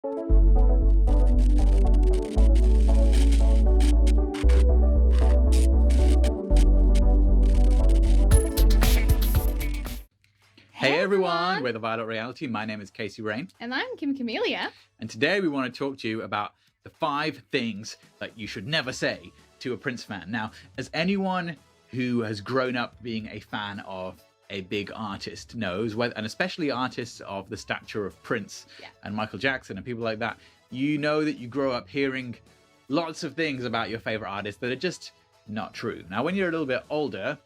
Hey everyone, we're the Violet Reality. My name is Casey Rain. And I'm Camilia. And today we want to talk to you about the 5 things that you should never say to a Prince fan. Now, as anyone who has grown up being a fan of a big artist knows, and especially artists of the stature of Prince and Michael Jackson and people like that, you know that you grow up hearing lots of things about your favorite artists that are just not true. Now, when you're a little bit older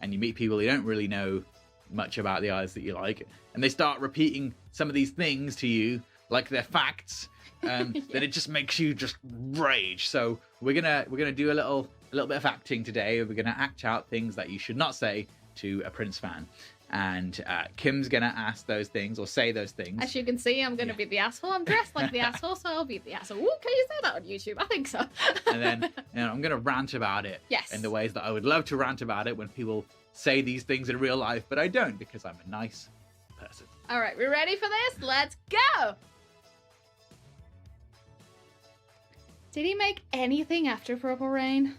and you meet people you don't really know much about the artists that you like, and they start repeating some of these things to you like they're facts, then it just makes you just rage. So we're gonna do a little bit of acting today. We're gonna act out things that you should not say to a Prince fan, and Kim's gonna ask those things or say those things. As you can see, I'm gonna be the asshole. I'm dressed like the asshole, so I'll be the asshole. Ooh, can you say that on YouTube? I think so. And then I'm gonna rant about it in the ways that I would love to rant about it when people say these things in real life, but I don't, because I'm a nice person. All right, we ready for this? Let's go! Did he make anything after Purple Rain?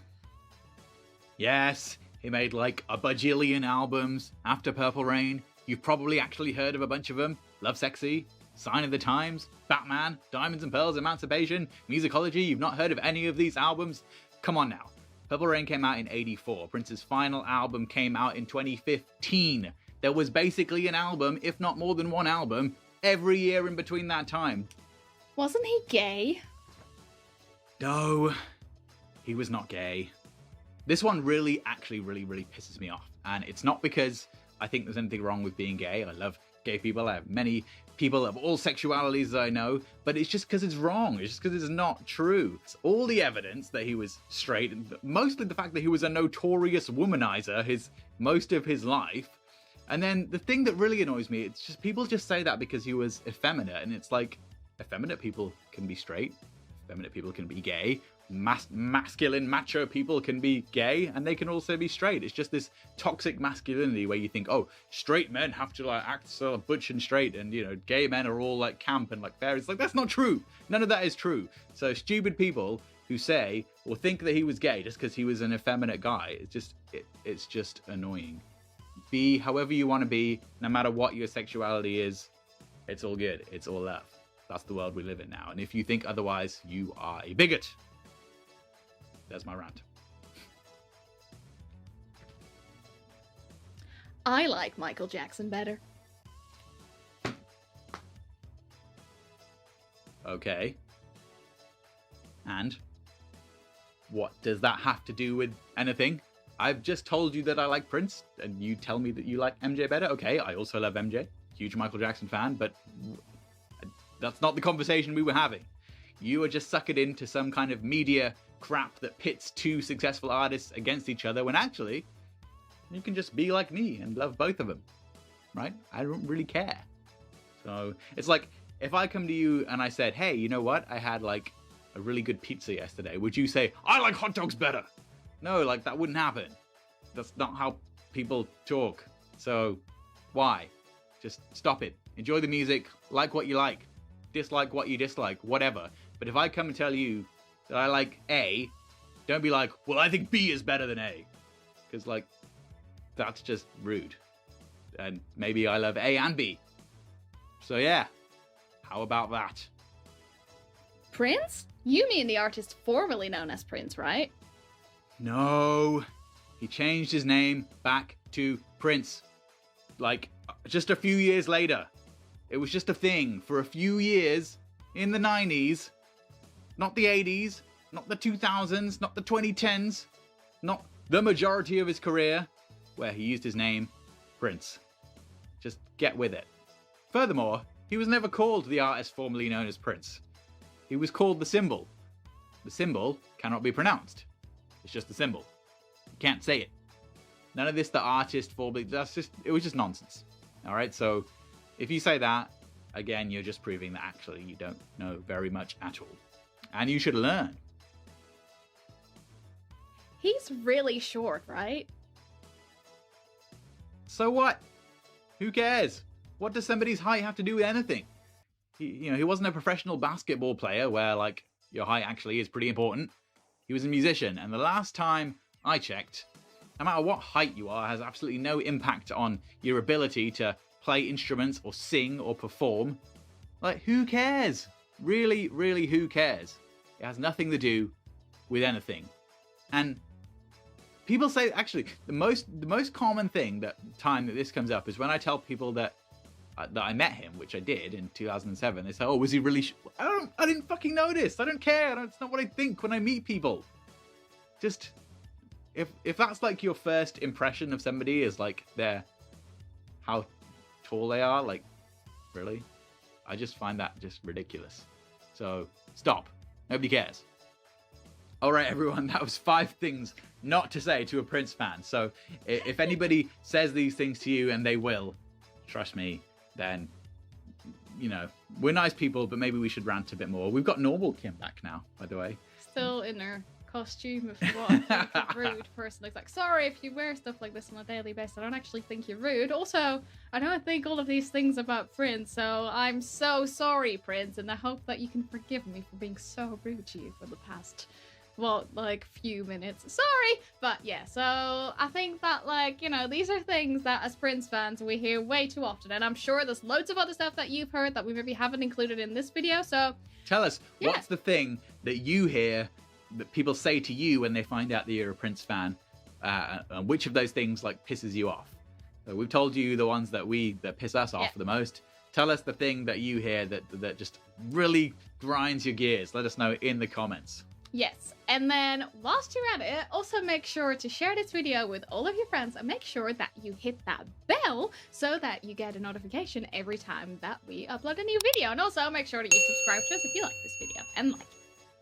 Yes, he made like a bajillion albums after Purple Rain. You've probably actually heard of a bunch of them. Love Sexy, Sign of the Times, Batman, Diamonds and Pearls, Emancipation, Musicology. You've not heard of any of these albums? Come on now. Purple Rain came out in '84. Prince's final album came out in 2015. There was basically an album, if not more than one album, every year in between that time. Wasn't he gay? No, he was not gay. This one really pisses me off. And it's not because I think there's anything wrong with being gay. I love gay people. I have many people of all sexualities that I know, but it's just because it's wrong. It's just because it's not true. It's all the evidence that he was straight, and mostly the fact that he was a notorious womanizer most of his life. And then the thing that really annoys me, it's just people just say that because he was effeminate, and it's like, effeminate people can be straight, effeminate people can be gay, masculine macho people can be gay, and they can also be straight. It's just this toxic masculinity where you think, oh, straight men have to like act so butch and straight, and gay men are all like camp and like fair. It's like, that's not true. None of that is true. So stupid people who say or think that he was gay just because he was an effeminate guy, it's just annoying. Be however you want to be, no matter what your sexuality is. It's all good. It's all love. That's the world we live in now. And if you think otherwise, you are a bigot. There's my rant. I like Michael Jackson better. Okay. And what does that have to do with anything? I've just told you that I like Prince, and you tell me that you like MJ better. Okay, I also love MJ. Huge Michael Jackson fan, but that's not the conversation we were having. You are just suckered into some kind of media crap that pits 2 successful artists against each other, when actually you can just be like me and love both of them, right? I don't really care. So it's like if I come to you and I said, hey, you know what? I had like a really good pizza yesterday. Would you say, I like hot dogs better? No, like that wouldn't happen. That's not how people talk. So why? Just stop it. Enjoy the music, like what you like, dislike what you dislike, whatever. But if I come and tell you that I like A, don't be like, well, I think B is better than A. Because, like, that's just rude. And maybe I love A and B. So, yeah. How about that? Prince? You mean the artist formerly known as Prince, right? No. He changed his name back to Prince. Like, just a few years later. It was just a thing for a few years in the 90s. Not the 80s, not the 2000s, not the 2010s, not the majority of his career, where he used his name, Prince. Just get with it. Furthermore, he was never called the artist formerly known as Prince. He was called the Symbol. The symbol cannot be pronounced. It's just the symbol. You can't say it. None of this, the artist formerly, it was just nonsense. All right, so if you say that, again, you're just proving that actually you don't know very much at all. And you should learn. He's really short, right? So what? Who cares? What does somebody's height have to do with anything? he wasn't a professional basketball player where like your height actually is pretty important. He was a musician, and the last time I checked, no matter what height you are, has absolutely no impact on your ability to play instruments or sing or perform. Like, who cares? Really, really, who cares? It has nothing to do with anything. And people say, actually, the most common time that this comes up is when I tell people that I met him, which I did in 2007. They say, "Oh, was he really?" I didn't fucking notice. I don't care. It's not what I think when I meet people. Just if that's like your first impression of somebody is like how tall they are, like, really, I just find that just ridiculous. So stop. Nobody cares. All right, everyone, that was 5 things not to say to a Prince fan. So if anybody says these things to you, and they will, trust me, then, we're nice people, but maybe we should rant a bit more. We've got normal Kim back now, by the way. Still in her costume of what I think a rude person. It's like, sorry if you wear stuff like this on a daily basis. I don't actually think you're rude. Also, I don't think all of these things about Prince, so I'm so sorry, Prince, and I hope that you can forgive me for being so rude to you for the past few minutes. Sorry! But yeah, so I think that, these are things that as Prince fans we hear way too often, and I'm sure there's loads of other stuff that you've heard that we maybe haven't included in this video, so... Tell us, what's the thing that you hear that people say to you when they find out that you're a Prince fan, and which of those things, pisses you off? So we've told you the ones that piss us off the most. Tell us the thing that you hear that just really grinds your gears. Let us know in the comments. Yes, and then whilst you're at it, also make sure to share this video with all of your friends, and make sure that you hit that bell so that you get a notification every time that we upload a new video. And also make sure that you subscribe to us if you like this video and like it.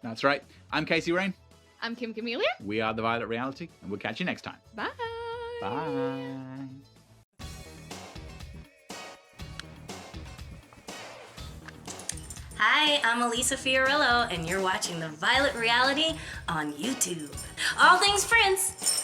That's right. I'm Casey Rain. I'm Kim Camilia. We are The Violet Reality, and we'll catch you next time. Bye. Bye. Hi, I'm Elisa Fiorillo, and you're watching The Violet Reality on YouTube. All things Prince!